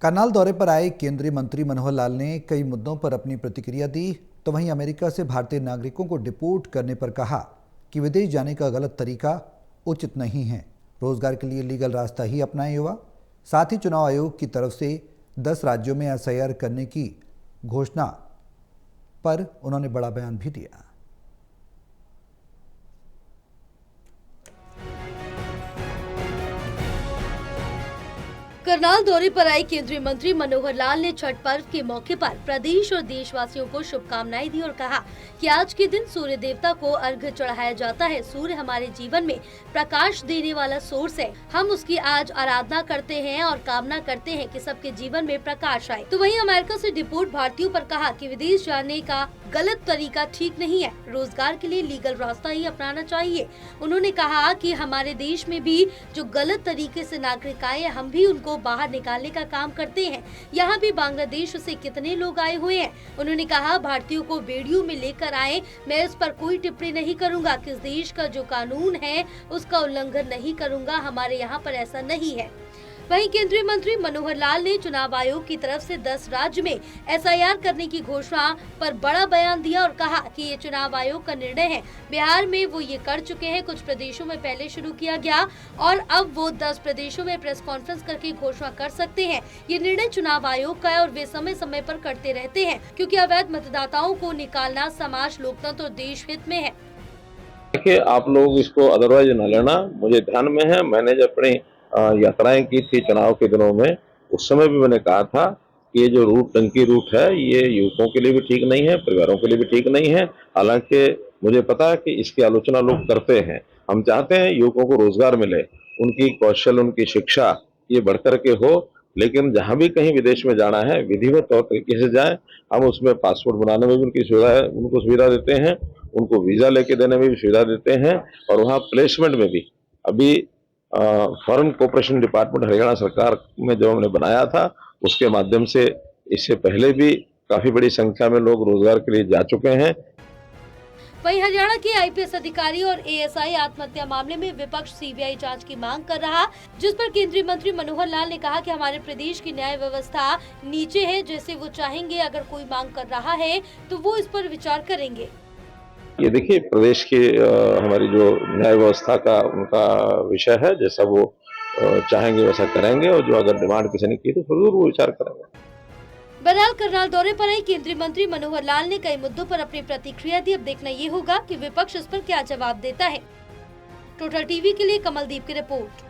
करनाल दौरे पर आए केंद्रीय मंत्री मनोहर लाल ने कई मुद्दों पर अपनी प्रतिक्रिया दी, तो वहीं अमेरिका से भारतीय नागरिकों को डिपोर्ट करने पर कहा कि विदेश जाने का गलत तरीका उचित नहीं है। रोजगार के लिए लीगल रास्ता ही अपनाए युवा। साथ ही चुनाव आयोग की तरफ से 10 राज्यों में एसआईआर करने की घोषणा पर उन्होंने बड़ा बयान भी दिया। करनाल दौरे पर आए केंद्रीय मंत्री मनोहर लाल ने छठ पर्व के मौके पर प्रदेश और देशवासियों को शुभकामनाएं दी और कहा कि आज के दिन सूर्य देवता को अर्घ्य चढ़ाया जाता है। सूर्य हमारे जीवन में प्रकाश देने वाला सोर्स है। हम उसकी आज आराधना करते हैं और कामना करते हैं कि सबके जीवन में प्रकाश आए। तो वहीं अमेरिका से डिपोर्ट भारतीयों पर कहा कि विदेश जाने का गलत तरीका ठीक नहीं है। रोजगार के लिए लीगल रास्ता ही अपनाना चाहिए। उन्होंने कहा कि हमारे देश में भी जो गलत तरीके से नागरिक आए, हम भी उनको बाहर निकालने का काम करते हैं। यहाँ भी बांग्लादेश से कितने लोग आए हुए हैं। उन्होंने कहा भारतीयों को बेड़ियों में लेकर आए, मैं इस पर कोई टिप्पणी नहीं करूंगा। किस देश का जो कानून है उसका उल्लंघन नहीं करूंगा। हमारे यहाँ पर ऐसा नहीं है। वहीं केंद्रीय मंत्री मनोहर लाल ने चुनाव आयोग की तरफ से 10 राज्य में एसआईआर करने की घोषणा पर बड़ा बयान दिया और कहा कि ये चुनाव आयोग का निर्णय है। बिहार में वो ये कर चुके हैं, कुछ प्रदेशों में पहले शुरू किया गया और अब वो 10 प्रदेशों में प्रेस कॉन्फ्रेंस करके घोषणा कर सकते हैं। ये निर्णय चुनाव आयोग का है और वे समय समय पर करते रहते हैं, क्योंकि अवैध मतदाताओं को निकालना समाज, लोकतंत्र और देश हित में है। देखिए, आप लोग इसको अदरवाइज न लेना, मुझे ध्यान में है। मैंने जब अपनी यात्राएं की थी चुनाव के दिनों में, उस समय भी मैंने कहा था कि ये जो टंकी रूट है, ये युवकों के लिए भी ठीक नहीं है, परिवारों के लिए भी ठीक नहीं है। हालांकि मुझे पता है कि इसकी आलोचना लोग करते हैं। हम चाहते हैं युवकों को रोजगार मिले, उनकी कौशल, उनकी शिक्षा ये बढ़कर के हो। लेकिन जहां भी कहीं विदेश में जाना है, विधिवत तौर तरीके से जाए। हम उसमें पासपोर्ट बनाने में भी उनको सुविधा देते हैं, उनको वीजा लेके देने में भी सुविधा देते हैं, और वहाँ प्लेसमेंट में भी। अभी फॉरेन कोऑपरेशन डिपार्टमेंट हरियाणा सरकार में जो हमने बनाया था, उसके माध्यम से इससे पहले भी काफी बड़ी संख्या में लोग रोजगार के लिए जा चुके हैं। वहीं हरियाणा के आईपीएस अधिकारी और एएसआई आत्महत्या मामले में विपक्ष सीबीआई जांच की मांग कर रहा, जिस पर केंद्रीय मंत्री मनोहर लाल ने कहा कि हमारे प्रदेश की न्याय व्यवस्था नीचे है, जैसे वो चाहेंगे। अगर कोई मांग कर रहा है तो वो इस पर विचार करेंगे। ये देखिए, प्रदेश की हमारी जो न्याय व्यवस्था का उनका विषय है, जैसा वो चाहेंगे वैसा करेंगे, और जो अगर डिमांड किसी ने की तो जरूर वो विचार करेंगे। बहरहाल करनाल दौरे पर आए केंद्रीय मंत्री मनोहर लाल ने कई मुद्दों पर अपनी प्रतिक्रिया दी। अब देखना ये होगा कि विपक्ष इस पर क्या जवाब देता है। टोटल टीवी के लिए कमलदीप की रिपोर्ट।